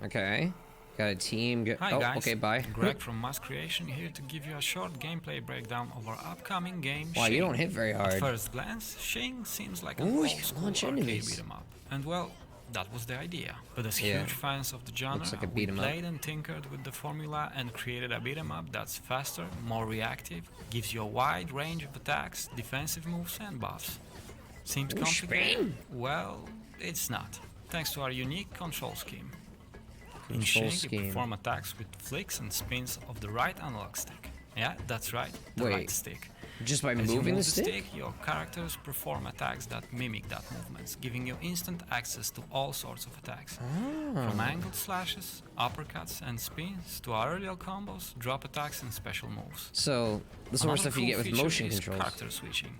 Okay. Got a team. Hi guys, okay, bye. Greg from Mass Creation here to give you a short gameplay breakdown of our upcoming game, Wow, Shing. you don't hit very hard. At first glance, Shing seems like an Ooh, old you can school launch arcade enemies. beat 'em up. And well, that was the idea. But as Yeah. huge fans of the genre, Looks like a we beat 'em up. played and tinkered with the formula and created a beat 'em up that's faster, more reactive, gives you a wide range of attacks, defensive moves and buffs. Seems complicated? Well, it's not, thanks to our unique control scheme. In Shing, you perform attacks with flicks and spins of the right analog stick. Yeah, that's right, the right stick. Just by As moving you move the stick? your characters perform attacks that mimic that movements, giving you instant access to all sorts of attacks. From angled slashes, uppercuts and spins, to aerial combos, drop attacks and special moves. So, the sort of stuff you get with motion controls. Character switching.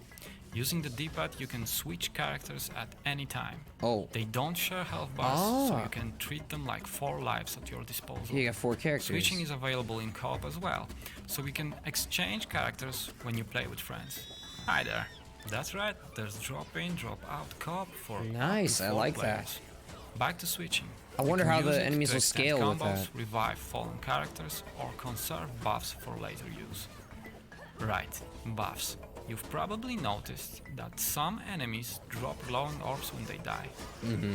Using the D-pad, you can switch characters at any time. Oh. They don't share health bars, so you can treat them like 4 lives at your disposal. You got 4 characters. Switching is available in co-op as well, so we can exchange characters when you play with friends. Hi there. That's right, there's drop-in, drop-out co-op for nice, I like players. Back to switching. I wonder how the enemies will scale combos, with that. Revive fallen characters, or conserve buffs for later use. Right, buffs. You've probably noticed that some enemies drop glowing orbs when they die.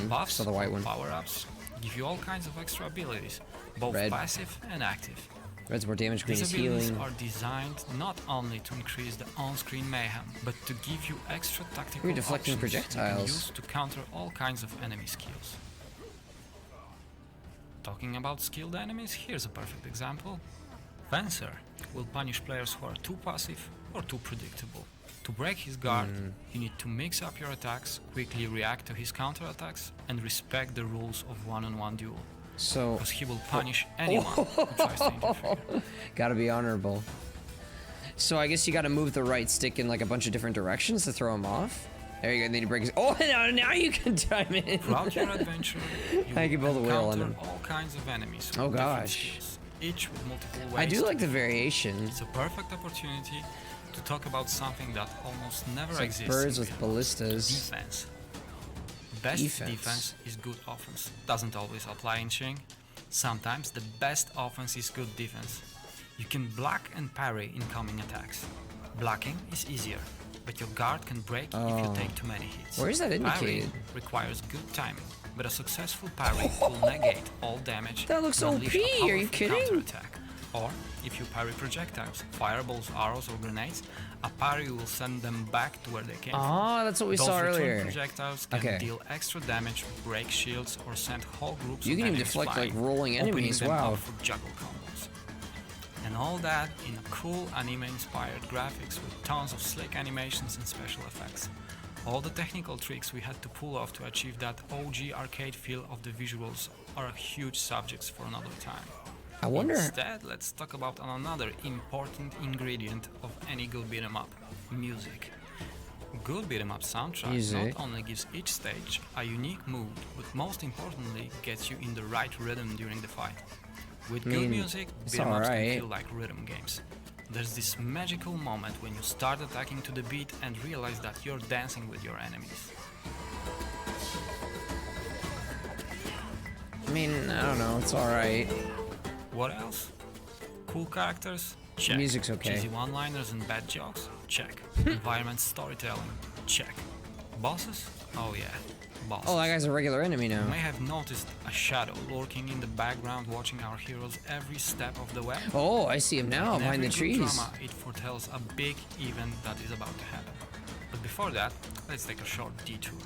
Buffs, so the white one. Power-ups, give you all kinds of extra abilities, both passive and active. Red's more damage, green is These abilities healing. are designed not only to increase the on-screen mayhem, but to give you extra tactical deflecting options projectiles. you can use to counter all kinds of enemy skills. Talking about skilled enemies, here's a perfect example. Fencer will punish players who are too passive or too predictable. To break his guard, you need to mix up your attacks, quickly react to his counterattacks, and respect the rules of one-on-one duel. So, because he will punish anyone who tries to interfere. Gotta be honorable. So I guess you gotta move the right stick in like a bunch of different directions to throw him off. There you go, then he breaks. Oh, now you can time in. Throughout your adventure, you I can build a wheel on him. all kinds of enemies. Oh with gosh. skills, each with multiple ways. I do like to the variation. It's a perfect opportunity to talk about something that almost never It's like exists. birds with ballistas. Defense. Best defense is good offense. Doesn't always apply in Shing. Sometimes the best offense is good defense. You can block and parry incoming attacks. Blocking is easier, but your guard can break if you take too many hits. Where is that indicated? Parrying requires good timing, but a successful parry will negate all damage. That looks and OP, unleash a are you powerful kidding? counterattack. Or, if you parry projectiles, fireballs, arrows or grenades, a parry will send them back to where they came from. Oh, that's what we saw Those return earlier. projectiles can deal extra damage, break shields, or send whole groups You of can even enemies deflect flying, like rolling enemies. opening them Wow. up for juggle combos. And all that in cool anime-inspired graphics with tons of slick animations and special effects. All the technical tricks we had to pull off to achieve that OG arcade feel of the visuals are huge subjects for another time. I wonder. Instead, let's talk about another important ingredient of any good beat 'em up: music. Good beat 'em up soundtrack not only gives each stage a unique mood, but most importantly gets you in the right rhythm during the fight. With good music, beat 'em ups can feel like rhythm games. There's this magical moment when you start attacking to the beat and realize that you're dancing with your enemies. I mean, I don't know, it's alright. What else? Cool characters? Check. Music's okay. Cheesy one-liners and bad jokes? Check. Environment storytelling? Check. Bosses? Oh yeah, bosses. Oh, that guy's a regular enemy now. You may have noticed a shadow lurking in the background watching our heroes every step of the way. Oh, I see him now, behind the trees. Drama, it foretells a big event that is about to happen. But before that, let's take a short detour.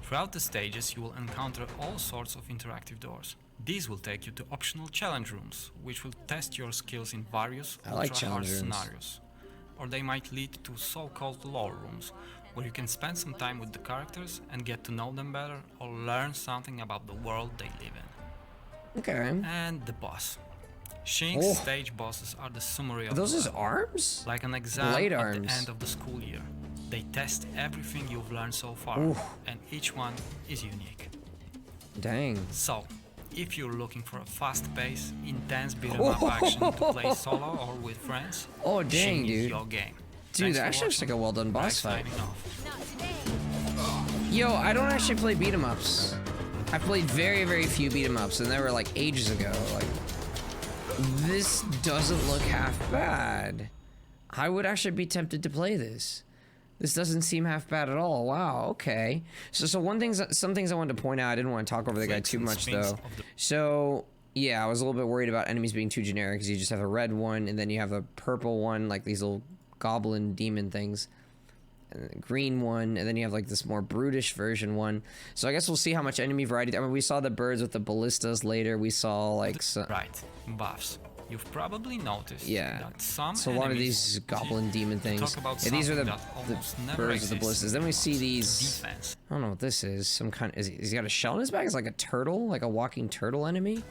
Throughout the stages, you will encounter all sorts of interactive doors. These will take you to optional challenge rooms, which will test your skills in various ultra-hard scenarios. Or they might lead to so-called lore rooms, where you can spend some time with the characters and get to know them better or learn something about the world they live in. Okay. And the boss. Shing's stage bosses are the summary of those his arms? like an exam at the end of the school year. They test everything you've learned so far, and each one is unique. Dang. So, if you're looking for a fast-paced, intense beat-em-up action to play solo or with friends, oh dang, Shing dude. is your game. Dude, that actually looks like a well-done boss fight. Signing off. Yo, I don't actually play beat 'em ups. I've played very, very few beat 'em ups, and they were like ages ago. Like, this doesn't look half bad. I would actually be tempted to play this. This doesn't seem half bad at all. Wow, okay. So some things I wanted to point out. I didn't want to talk over the guy too much though. So yeah, I was a little bit worried about enemies being too generic because you just have a red one and then you have a purple one, like these little goblin demon things, and a green one, and then you have like this more brutish version one. So I guess we'll see how much enemy variety. I mean, we saw the birds with the ballistas later. We saw like some, right buffs. You've probably noticed that some so a lot of these goblin demon things. Yeah, these are the birds with the ballistas. Then we see these. Defense. I don't know what this is. Some kind. Is he got a shell in his back? It's like a turtle, like a walking turtle enemy.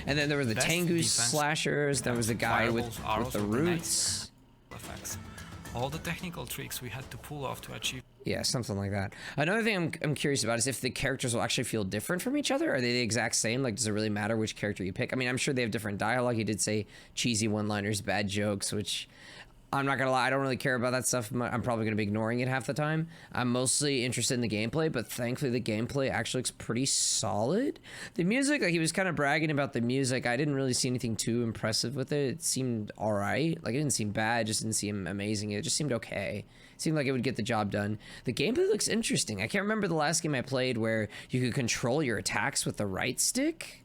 And then there were the Tengu slashers. There was the guy with the roots. Effects. All the technical tricks we had to pull off to achieve. Yeah, something like that. Another thing I'm curious about is if the characters will actually feel different from each other. Are they the exact same? Like, does it really matter which character you pick? I mean, I'm sure they have different dialogue. He did say cheesy one-liners, bad jokes, which I'm not gonna lie, I don't really care about that stuff. I'm probably gonna be ignoring it half the time. I'm mostly interested in the gameplay, but thankfully the gameplay actually looks pretty solid. The music, like he was kind of bragging about the music. I didn't really see anything too impressive with it. It seemed all right. Like it didn't seem bad, just didn't seem amazing. It just seemed okay. It seemed like it would get the job done. The gameplay looks interesting. I can't remember the last game I played where you could control your attacks with the right stick.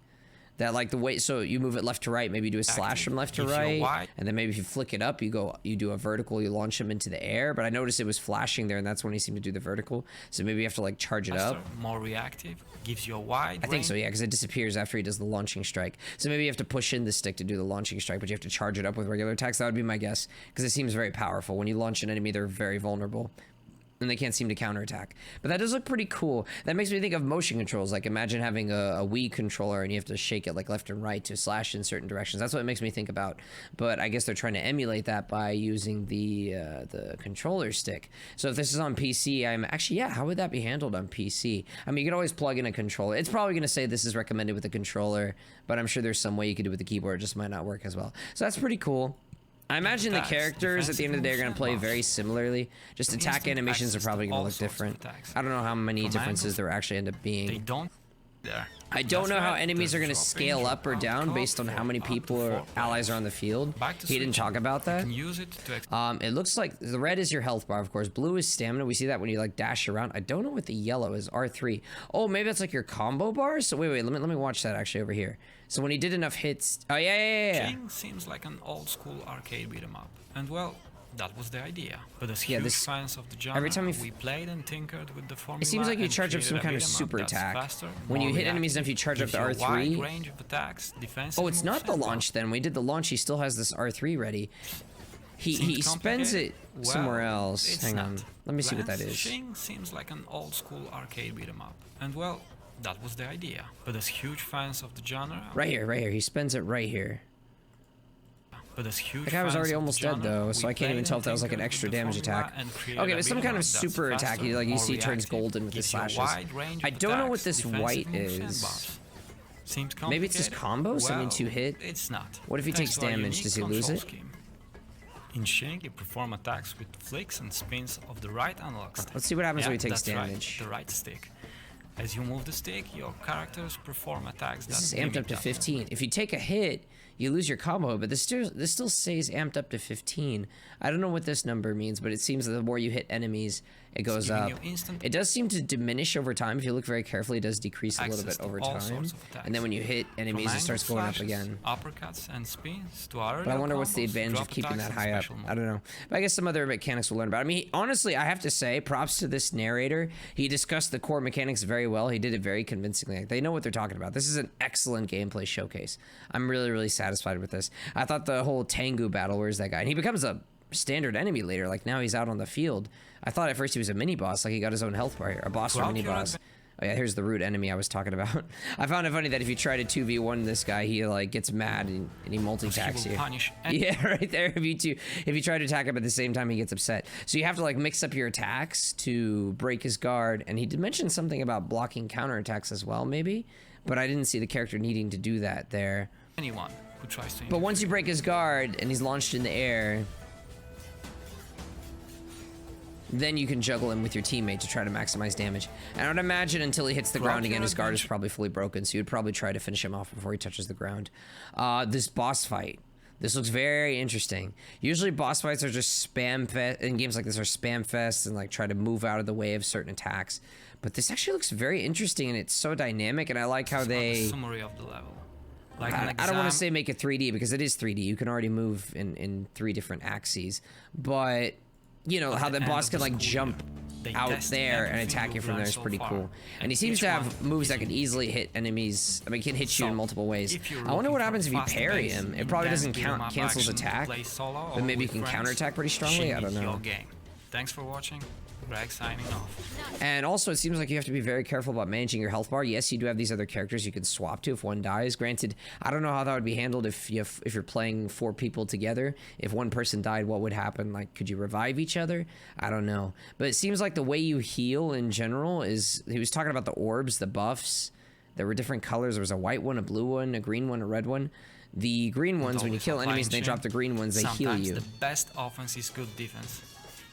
That like the way, so you move it left to right, maybe you do a slash from left to right, and then maybe if you flick it up, you do a vertical, you launch him into the air. But I noticed it was flashing there, and that's when he seemed to do the vertical. So maybe you have to like charge it up. More reactive, gives you a wide. I think so, yeah, because it disappears after he does the launching strike. So maybe you have to push in the stick to do the launching strike, but you have to charge it up with regular attacks. That would be my guess, because it seems very powerful. When you launch an enemy, they're very vulnerable. And they can't seem to counterattack. But that does look pretty cool. That makes me think of motion controls. Like imagine having a Wii controller and you have to shake it like left and right to slash in certain directions. That's what it makes me think about. But I guess they're trying to emulate that by using the controller stick. So if this is on PC, I'm actually, yeah, how would that be handled on PC? I mean, you could always plug in a controller. It's probably going to say this is recommended with a controller, but I'm sure there's some way you could do it with the keyboard. It just might not work as well. So that's pretty cool. I imagine the characters at the end of the day are going to play very similarly. Just attack animations are probably going to look different. I don't know how many differences there actually end up being. I don't know how enemies are going to scale up or down based on how many people or allies are on the field. He didn't talk about that. It looks like the red is your health bar, of course. Blue is stamina. We see that when you like dash around. I don't know what the yellow is. R3. Oh, maybe that's like your combo bar. So wait, let me watch that actually over here. So when he did enough hits, oh yeah. Shing seems like an old school arcade beat 'em up, and well, that was the idea. But as huge fans of the genre, every time we played and tinkered with the formula. It seems like you charge up some kind of super attack. Faster, when you hit enemies enough, you charge up the R3. Range of attacks, oh, it's not the launch then. When we did the launch, he still has this R3 ready. He spends it somewhere else. Hang on. Let me see what that is. Shing seems like an old school arcade beat 'em up, and well, that was the idea. But as huge fans of the genre, right here. He spends it right here. But as huge the guy was already almost dead though, so I can't even tell if that was like an extra damage attack. Okay, but some kind of super attack. Like you see, turns golden with the slashes. I don't know what this white is. Maybe it's his combo, something to hit. It's not. What if he takes damage? Does he lose it? In Shing, you perform attacks with flicks and spins of the right analog stick. Let's see what happens when he takes damage. Right, the right stick. As you move the stick, your characters perform attacks. This is amped up to 15. If you take a hit, you lose your combo, but this still stays amped up to 15. I don't know what this number means, but it seems that the more you hit enemies, it goes up. It does seem to diminish over time. If you look very carefully, it does decrease a little bit over time. And then when you hit enemies, it starts going up again. Uppercuts and spins to but I wonder what's the advantage of keeping that high up. I don't know. But I guess some other mechanics we'll learn about. I mean, honestly, I have to say, props to this narrator. He discussed the core mechanics very well. He did it very convincingly. They know what they're talking about. This is an excellent gameplay showcase. I'm really, really satisfied with this. I thought the whole Tengu battle, where's that guy? And he becomes a standard enemy later. Like now he's out on the field. I thought at first he was a mini boss, like he got his own health bar here. A boss or a mini boss. Oh yeah, here's the root enemy I was talking about. I found it funny that if you try to 2v1 this guy, he like gets mad and he multi-attacks you. Yeah, right there. If you try to attack him at the same time, he gets upset. So you have to like mix up your attacks to break his guard. And he did mention something about blocking counterattacks as well, maybe. But I didn't see the character needing to do that there. Anyone who tries to. But once you break his guard and he's launched in the air, then you can juggle him with your teammate to try to maximize damage. And I would imagine until he hits the ground again, his guard is probably fully broken, so you'd probably try to finish him off before he touches the ground. This boss fight. This looks very interesting. Usually boss fights are just spam fest, in games like this are spam fests and like try to move out of the way of certain attacks. But this actually looks very interesting and it's so dynamic, and I like how they... Summary of the level. Like I don't want to say make it 3D because it is 3D. You can already move in 3 different axes. But, you know, how the boss can like jump out there and attack you from there is pretty cool. And he seems to have moves that can easily hit enemies. I mean, can hit you in multiple ways. I wonder what happens if you parry him. It probably doesn't cancel his attack, but maybe you can counterattack pretty strongly. I don't know. Thanks for watching. Greg signing off. And also, it seems like you have to be very careful about managing your health bar. Yes, you do have these other characters you can swap to if one dies. Granted, I don't know how that would be handled if you're playing 4 people together. If one person died, what would happen? Like, could you revive each other? I don't know. But it seems like the way you heal in general is... He was talking about the orbs, the buffs. There were different colors. There was a white one, a blue one, a green one, a red one. The green ones, when you kill enemies and they drop the green ones, they heal you. The best offense is good defense.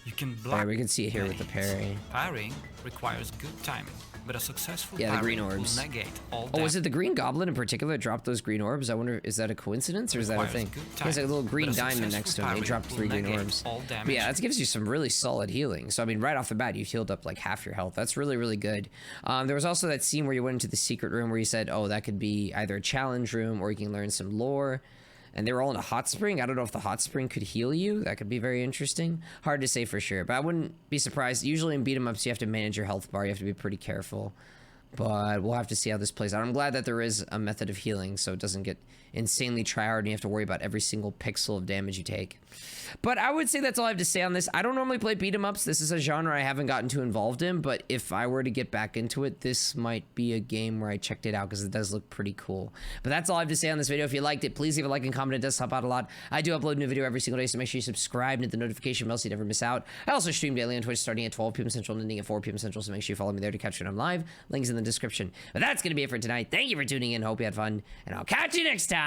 You can block. There, we can see it here with the parry. Parrying requires good timing, but a successful the green orbs. Will negate all oh, was it the green goblin in particular that dropped those green orbs? I wonder, is that a coincidence or is that a thing? There's a little green diamond next to him. He dropped 3 green orbs. But yeah, that gives you some really solid healing. So I mean, right off the bat, you've healed up like half your health. That's really, really good. There was also that scene where you went into the secret room where you said, oh, that could be either a challenge room or you can learn some lore. And they were all in a hot spring. I don't know if the hot spring could heal you. That could be very interesting. Hard to say for sure, but I wouldn't be surprised. Usually in beat 'em ups, you have to manage your health bar. You have to be pretty careful. But we'll have to see how this plays out. I'm glad that there is a method of healing so it doesn't get insanely try-hard and you have to worry about every single pixel of damage you take. But I would say that's all I have to say on this. I don't normally play beat 'em ups. This is a genre I haven't gotten too involved in, but if I were to get back into it, this might be a game where I checked it out because it does look pretty cool. But that's all I have to say on this video. If you liked it, please leave a like and comment. It does help out a lot. I do upload a new video every single day, so make sure you subscribe and hit the notification bell so you never miss out. I also stream daily on Twitch starting at 12 p.m. Central and ending at 4 p.m. Central, so make sure you follow me there to catch when I'm live. Links in the description. But that's going to be it for tonight. Thank you for tuning in. Hope you had fun, and I'll catch you next time.